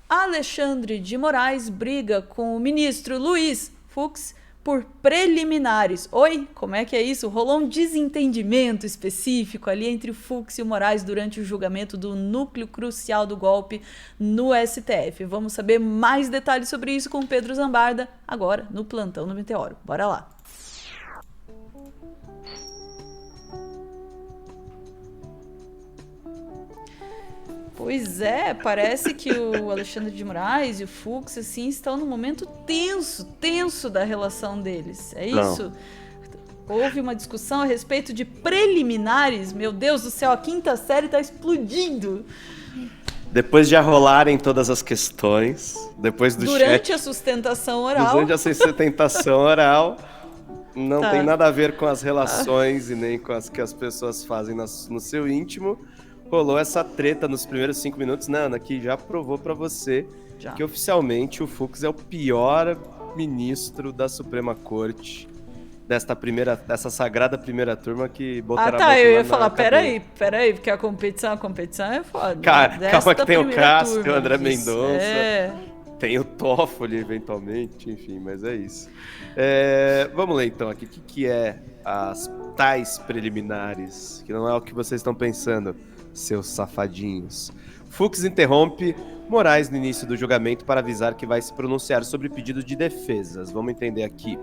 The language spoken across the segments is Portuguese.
Alexandre de Moraes briga com o ministro Luiz Fux por preliminares. Oi, como é que é isso? Rolou um desentendimento específico ali entre o Fux e o Moraes durante o julgamento do núcleo crucial do golpe no STF. Vamos saber mais detalhes sobre isso com o Pedro Zambarda, agora no Plantão do Meteoro. Bora lá! Pois é, parece que o Alexandre de Moraes e o Fux, assim, estão num momento tenso da relação deles. É isso? Houve uma discussão a respeito de preliminares. Meu Deus do céu, a quinta série tá explodindo. Depois de arrolarem todas as questões, depois do Durante chat, a sustentação oral. durante a sustentação oral, não tem nada a ver com as relações e nem com as que as pessoas fazem no seu íntimo. Rolou essa treta nos primeiros 5 minutos. Nana, que já provou pra você que oficialmente o Fux é o pior ministro da Suprema Corte dessa sagrada primeira turma que botaram a boca Eu ia na falar, cadeia. peraí, porque a competição é foda. Calma que tem o Cássio, tem o André disso. Mendonça, tem o Toffoli eventualmente, enfim, mas é isso. Vamos ler então aqui, o que é as tais preliminares, que não é o que vocês estão pensando, seus safadinhos. Fux interrompe Moraes no início do julgamento para avisar que vai se pronunciar sobre pedido de defesas. Vamos entender aqui.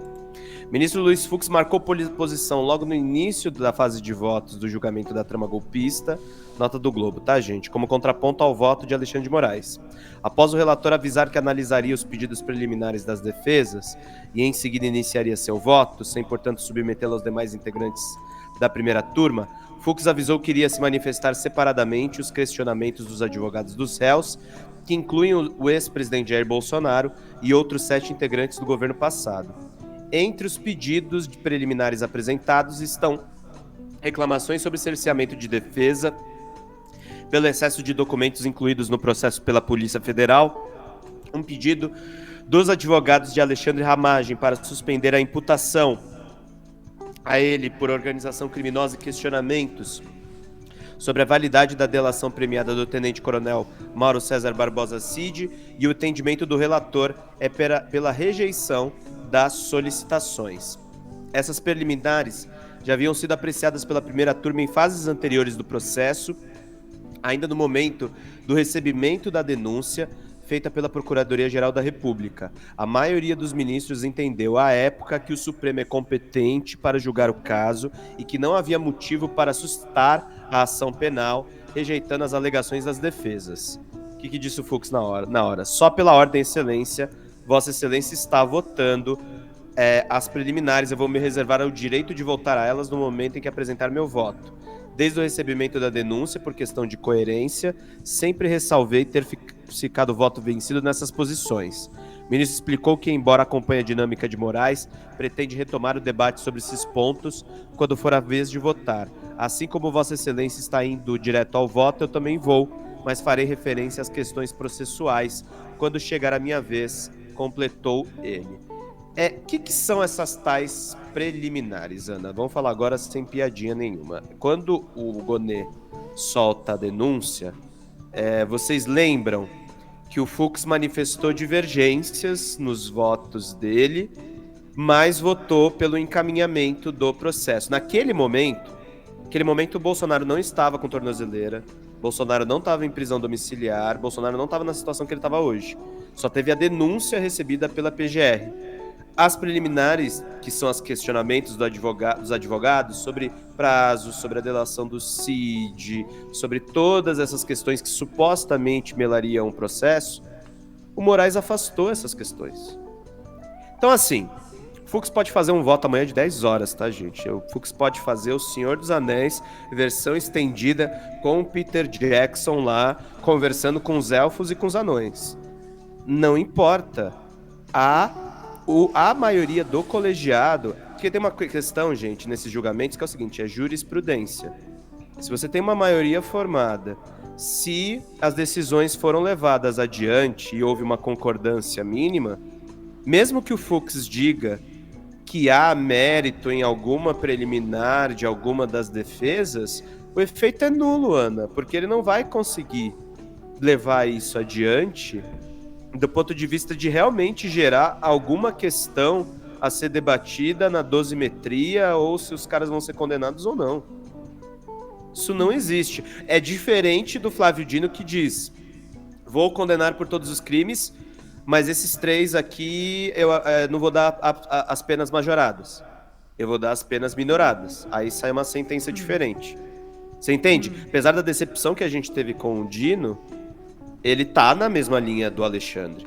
Ministro Luiz Fux marcou posição logo no início da fase de votos do julgamento da trama golpista, nota do Globo, tá, gente? Como contraponto ao voto de Alexandre de Moraes. Após o relator avisar que analisaria os pedidos preliminares das defesas e em seguida iniciaria seu voto, sem, portanto, submetê-lo aos demais integrantes da primeira turma, Fux avisou que iria se manifestar separadamente os questionamentos dos advogados dos réus, que incluem o ex-presidente Jair Bolsonaro e outros 7 integrantes do governo passado. Entre os pedidos de preliminares apresentados estão reclamações sobre cerceamento de defesa, pelo excesso de documentos incluídos no processo pela Polícia Federal, um pedido dos advogados de Alexandre Ramagem para suspender a imputação a ele por organização criminosa e questionamentos sobre a validade da delação premiada do tenente-coronel Mauro César Barbosa Cid, e o entendimento do relator é pela rejeição das solicitações. Essas preliminares já haviam sido apreciadas pela primeira turma em fases anteriores do processo, ainda no momento do recebimento da denúncia feita pela Procuradoria-Geral da República. A maioria dos ministros entendeu à época que o Supremo é competente para julgar o caso e que não havia motivo para suscitar a ação penal, rejeitando as alegações das defesas. O que disse o Fux na hora? Só pela ordem, excelência, Vossa Excelência está votando as preliminares. Eu vou me reservar o direito de voltar a elas no momento em que apresentar meu voto. Desde o recebimento da denúncia, por questão de coerência, sempre ressalvei ter ficado voto vencido nessas posições. O ministro explicou que, embora acompanhe a dinâmica de Moraes, pretende retomar o debate sobre esses pontos quando for a vez de votar. Assim como Vossa Excelência está indo direto ao voto, eu também vou, mas farei referência às questões processuais quando chegar a minha vez, completou ele. O que são essas tais preliminares, Ana? Vamos falar agora sem piadinha nenhuma. Quando o Gonê solta a denúncia, vocês lembram que o Fux manifestou divergências nos votos dele, mas votou pelo encaminhamento do processo. Naquele momento o Bolsonaro não estava com tornozeleira, Bolsonaro não estava em prisão domiciliar, Bolsonaro não estava na situação que ele estava hoje. Só teve a denúncia recebida pela PGR. As preliminares, que são os questionamentos dos advogados sobre prazos, sobre a delação do CID, sobre todas essas questões que supostamente melariam o processo, o Moraes afastou essas questões. Então, assim, o Fux pode fazer um voto amanhã de 10 horas, tá, gente? O Fux pode fazer o Senhor dos Anéis, versão estendida, com o Peter Jackson lá, conversando com os elfos e com os anões. Não importa. A maioria do colegiado, porque tem uma questão, gente, nesses julgamentos, que é o seguinte, é jurisprudência. Se você tem uma maioria formada, se as decisões foram levadas adiante e houve uma concordância mínima, mesmo que o Fux diga que há mérito em alguma preliminar de alguma das defesas, o efeito é nulo, Ana, porque ele não vai conseguir levar isso adiante do ponto de vista de realmente gerar alguma questão a ser debatida na dosimetria ou se os caras vão ser condenados ou não. Isso não existe. É diferente do Flávio Dino que diz: vou condenar por todos os crimes, mas esses 3 aqui eu não vou dar as penas majoradas. Eu vou dar as penas minoradas. Aí sai uma sentença diferente. Você entende? Apesar da decepção que a gente teve com o Dino, ele tá na mesma linha do Alexandre.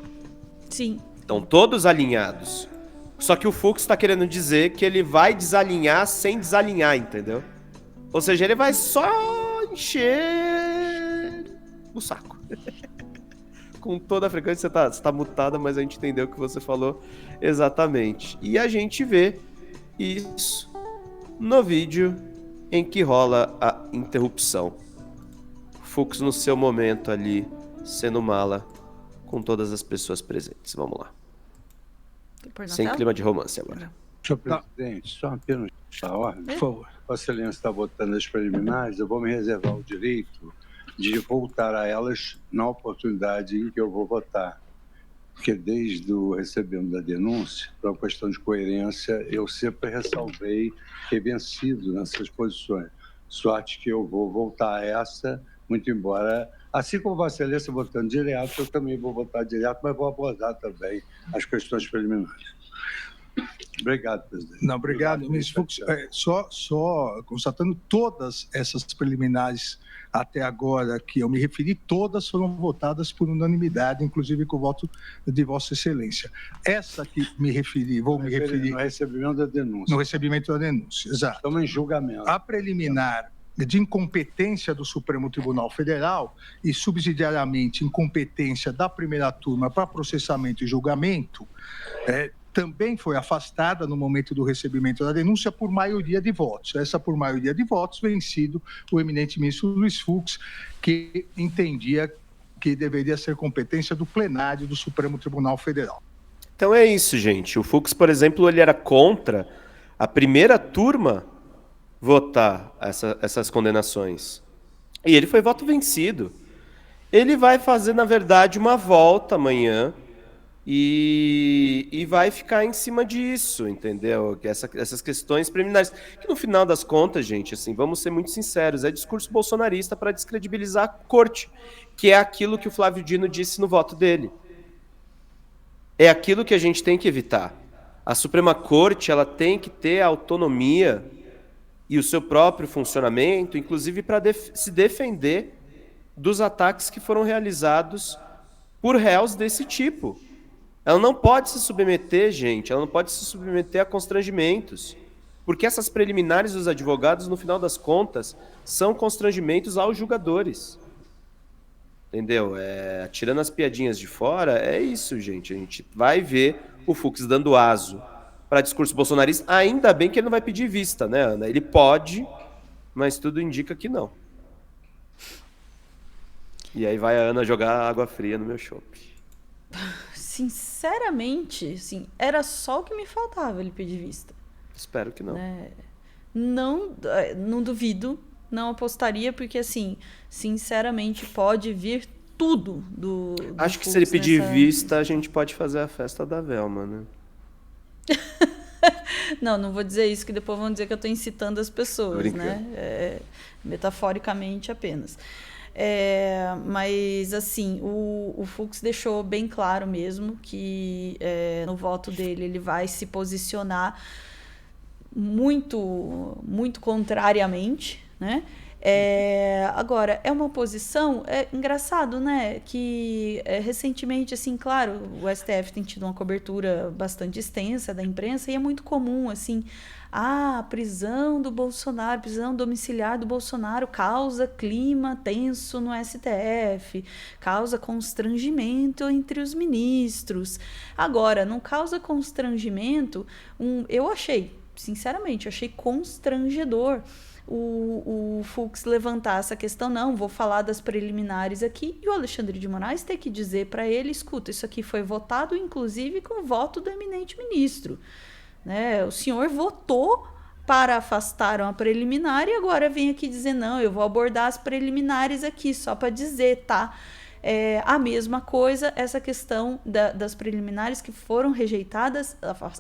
Sim. Estão todos alinhados. Só que o Fux tá querendo dizer que ele vai desalinhar sem desalinhar, entendeu? Ou seja, ele vai só encher o saco. Com toda a frequência, você tá mutada, mas a gente entendeu o que você falou exatamente. E a gente vê isso no vídeo em que rola a interrupção. Fux no seu momento ali, sendo mala com todas as pessoas presentes. Vamos lá. Sem clima de romance agora. Senhor presidente, só apenas a ordem. Por favor. Vossa Excelência está votando as preliminares, eu vou me reservar o direito de voltar a elas na oportunidade em que eu vou votar. Porque desde o recebimento da denúncia, por uma questão de coerência, eu sempre ressalvei ter vencido nessas posições. Sorte que eu vou voltar a essa, muito embora, assim como Vossa Excelência votando direto, eu também vou votar direto, mas vou abordar também as questões preliminares. Obrigado, presidente. Não, obrigado, ministro Fux. Só constatando, todas essas preliminares até agora que eu me referi, todas foram votadas por unanimidade, inclusive com o voto de Vossa Excelência. Essa que me referi, vou me referir... No recebimento da denúncia. No recebimento da denúncia, exato. Estamos em julgamento. A preliminar de incompetência do Supremo Tribunal Federal e, subsidiariamente, incompetência da primeira turma para processamento e julgamento, também foi afastada no momento do recebimento da denúncia por maioria de votos. Essa por maioria de votos vencido o eminente ministro Luiz Fux, que entendia que deveria ser competência do plenário do Supremo Tribunal Federal. Então é isso, gente. O Fux, por exemplo, ele era contra a primeira turma votar essas condenações. E ele foi voto vencido. Ele vai fazer, na verdade, uma volta amanhã e vai ficar em cima disso, entendeu? Essas questões preliminares. Que no final das contas, gente, assim, vamos ser muito sinceros, é discurso bolsonarista para descredibilizar a corte, que é aquilo que o Flávio Dino disse no voto dele. É aquilo que a gente tem que evitar. A Suprema Corte, ela tem que ter autonomia e o seu próprio funcionamento, inclusive para se defender dos ataques que foram realizados por réus desse tipo. Ela não pode se submeter, gente, ela não pode se submeter a constrangimentos, porque essas preliminares dos advogados, no final das contas, são constrangimentos aos julgadores. Entendeu? Tirando as piadinhas de fora, é isso, gente. A gente vai ver o Fux dando aso para discurso bolsonarista. Ainda bem que ele não vai pedir vista, né, Ana? Ele pode, mas tudo indica que não. E aí vai a Ana jogar água fria no meu chopp. Sinceramente, assim, era só o que me faltava ele pedir vista. Espero que não. Não duvido, não apostaria, porque, assim, sinceramente, pode vir tudo do Acho que Fux se ele pedir vista, a gente pode fazer a festa da Velma, né? Não vou dizer isso, que depois vão dizer que eu estou incitando as pessoas, né? Metaforicamente apenas. Mas, assim, o Fux deixou bem claro mesmo que no voto dele ele vai se posicionar muito, muito contrariamente, né? Agora, é uma posição, engraçado, né, que recentemente, assim, claro, o STF tem tido uma cobertura bastante extensa da imprensa e é muito comum, assim, a prisão do Bolsonaro, prisão domiciliar do Bolsonaro causa clima tenso no STF, causa constrangimento entre os ministros. Agora, não causa constrangimento, eu achei, sinceramente, eu achei constrangedor o Fux levantar essa questão, não, vou falar das preliminares aqui, e o Alexandre de Moraes ter que dizer para ele, escuta, isso aqui foi votado, inclusive, com o voto do eminente ministro. Né? O senhor votou para afastar uma preliminar e agora vem aqui dizer, não, eu vou abordar as preliminares aqui, só para dizer, tá? A mesma coisa, essa questão das preliminares que foram rejeitadas,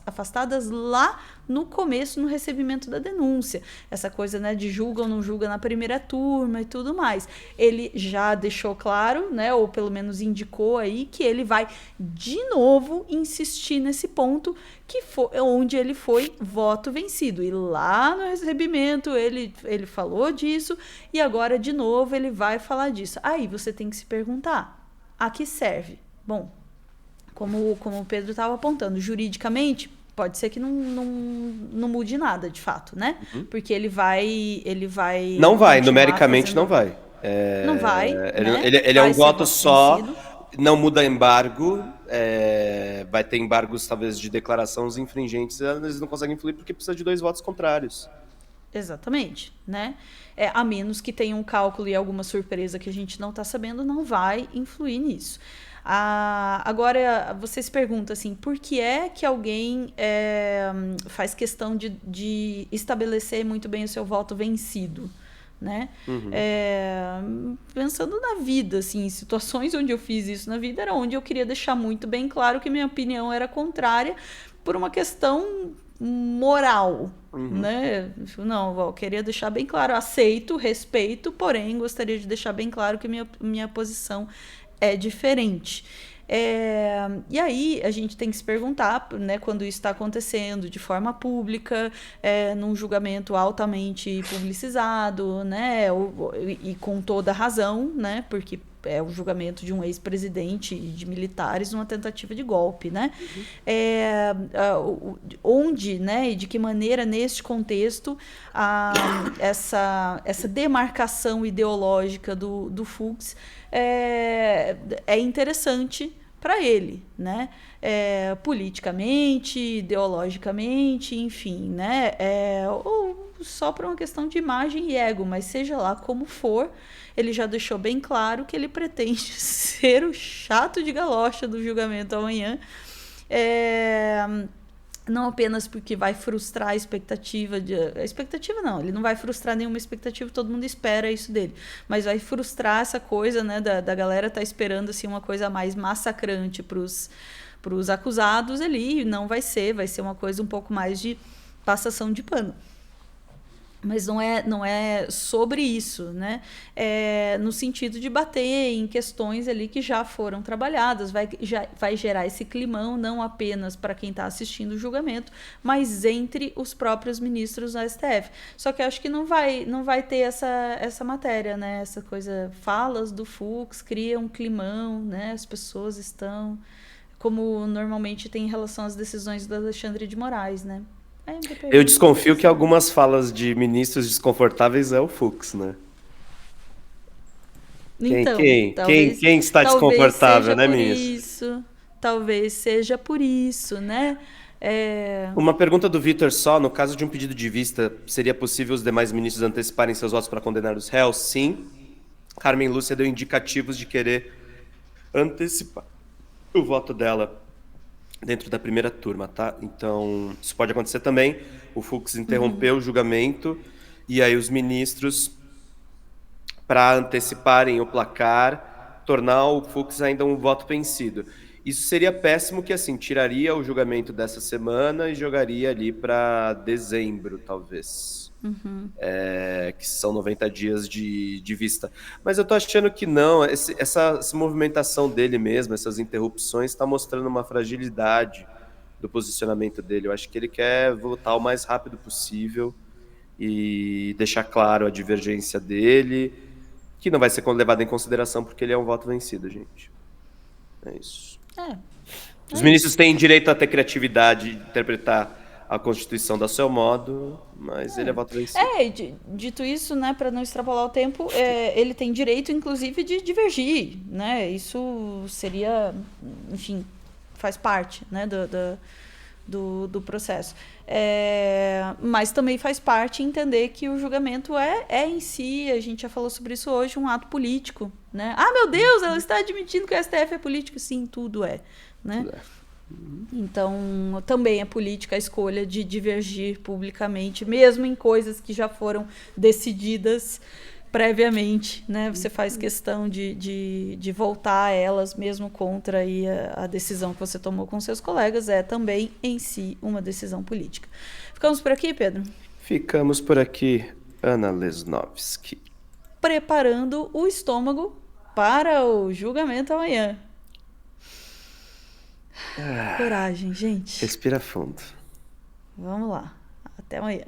afastadas lá no começo, no recebimento da denúncia. Essa coisa, né, de julga ou não julga na primeira turma e tudo mais. Ele já deixou claro, né, ou pelo menos indicou aí, que ele vai de novo insistir nesse ponto, que foi onde ele foi voto vencido. E lá no recebimento ele falou disso, e agora de novo ele vai falar disso. Aí você tem que se perguntar, a que serve? Bom, como o Pedro estava apontando, juridicamente, pode ser que não mude nada, de fato, né? Porque ele vai Não vai, continuar numericamente fazendo... não vai. Não vai, né? Ele é Vai um ser voto voto só, vencido. não muda embargo, vai ter embargos talvez de declarações infringentes, eles não conseguem influir porque precisa de 2 votos contrários. Exatamente, né? A menos que tenha um cálculo e alguma surpresa que a gente não está sabendo, não vai influir nisso. Agora, você se pergunta assim, por que é que alguém faz questão de estabelecer muito bem o seu voto vencido? Né? Pensando na vida, assim, situações onde eu fiz isso na vida, era onde eu queria deixar muito bem claro que minha opinião era contrária por uma questão moral, né? Não, eu queria deixar bem claro, aceito, respeito, porém gostaria de deixar bem claro que minha posição é diferente. E aí a gente tem que se perguntar, né, quando isso está acontecendo de forma pública, num julgamento altamente publicizado, né, e com toda razão, né, porque é o julgamento de um ex-presidente e de militares numa tentativa de golpe, né? Onde, né, e de que maneira, neste contexto, essa demarcação ideológica do Fux é interessante para ele, né? Politicamente, ideologicamente, enfim, né? Ou só por uma questão de imagem e ego, mas seja lá como for, ele já deixou bem claro que ele pretende ser o chato de galocha do julgamento amanhã. Não apenas porque vai frustrar a expectativa a expectativa não, ele não vai frustrar nenhuma expectativa, todo mundo espera isso dele, mas vai frustrar essa coisa, né, da galera tá esperando assim uma coisa mais massacrante pros acusados ali, não vai ser uma coisa um pouco mais de passação de pano. Mas não é sobre isso, né? No sentido de bater em questões ali que já foram trabalhadas, vai gerar esse climão não apenas para quem está assistindo o julgamento, mas entre os próprios ministros do STF. Só que eu acho que não vai ter essa matéria, né? Essa coisa, falas do Fux, cria um climão, né? As pessoas estão, como normalmente tem em relação às decisões do Alexandre de Moraes, né? Eu desconfio que algumas falas de ministros desconfortáveis é o Fux, né? Então, quem está desconfortável, né, ministro? Talvez seja por isso, né? Uma pergunta do Vitor só, no caso de um pedido de vista, seria possível os demais ministros anteciparem seus votos para condenar os réus? Sim. Carmen Lúcia deu indicativos de querer antecipar o voto dela dentro da primeira turma, tá? Então, isso pode acontecer também. O Fux interrompeu o julgamento e aí os ministros, para anteciparem o placar, tornar o Fux ainda um voto vencido. Isso seria péssimo, que assim, tiraria o julgamento dessa semana e jogaria ali para dezembro, talvez. Que são 90 dias de vista. Mas eu tô achando que não, essa movimentação dele mesmo, essas interrupções, está mostrando uma fragilidade do posicionamento dele. Eu acho que ele quer votar o mais rápido possível e deixar claro a divergência dele, que não vai ser levado em consideração porque ele é um voto vencido, gente. É isso. Os ministros têm direito a ter criatividade, de interpretar a Constituição do seu modo, mas ele é voto vencido. Dito isso, né, para não extrapolar o tempo, ele tem direito, inclusive, de divergir, né? Isso seria, enfim, faz parte, né, do processo. Mas também faz parte entender que o julgamento é em si, a gente já falou sobre isso hoje, um ato político, né? Ah, meu Deus, ela está admitindo que o STF é político? Sim, tudo é, né? Tudo é. Então, também é política a escolha de divergir publicamente, mesmo em coisas que já foram decididas previamente, né? Você faz questão de voltar a elas, mesmo contra aí a decisão que você tomou com seus colegas, é também em si uma decisão política. Ficamos por aqui, Pedro? Ficamos por aqui, Ana Lesnovski. Preparando o estômago para o julgamento amanhã. Coragem, gente. Respira fundo. Vamos lá. Até amanhã.